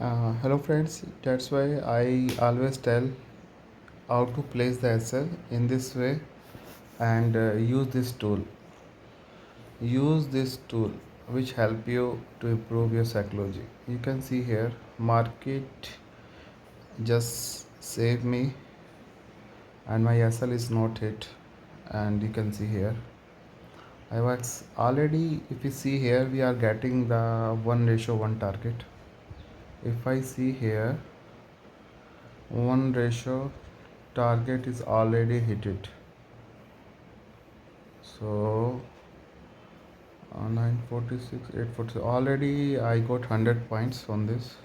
Hello friends, that's why I always tell how to place the SL in this way and use this tool. Use this tool which help you to improve your psychology. You can see here market just save me and my SL is not hit, and you can see here I was already, if you see here, we are getting the 1:1 target. If I see here 1 ratio target is already hit it. So 946 840 already I got 100 points on this.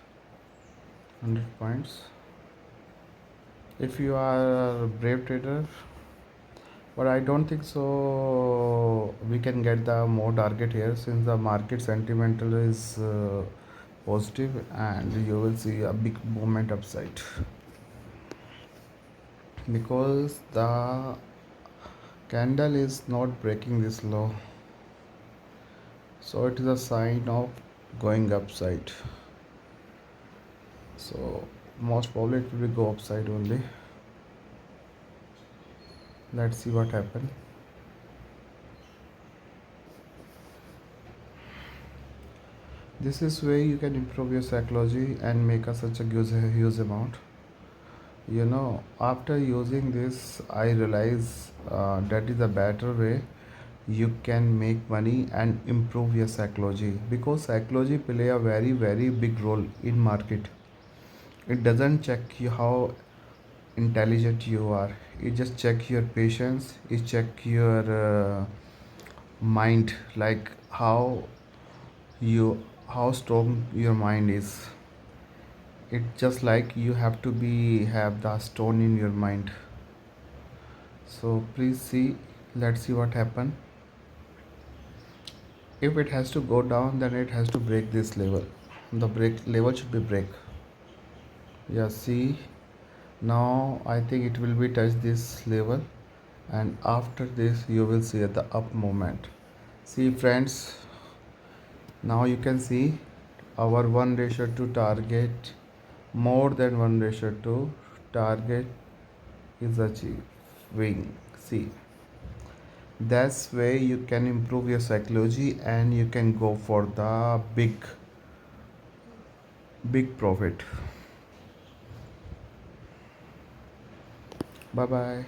100 points if you are a brave trader, but I don't think so we can get the more target here since the market sentimental is positive and you will see a big movement upside because the candle is not breaking this low, so it is a sign of going upside. So most probably it will go upside only. Let's see what happens. This is way you can improve your psychology and make such a huge amount. After using this I realize that is a better way you can make money and improve your psychology, because psychology play a very big role in market. It doesn't check you how intelligent you are, it just check your patience, it check your mind, like you how strong your mind is. It just like you have to be have the stone in your mind. So please see, let's see what happen. If it has to go down, then it has to break this level. The break level should be break. Yeah, see, now I think it will be touch this level, and after this you will see the up movement. See friends, now you can see our 1:2 target, more than 1:2 target is achieving. See, that's way you can improve your psychology and you can go for the big profit. Bye bye.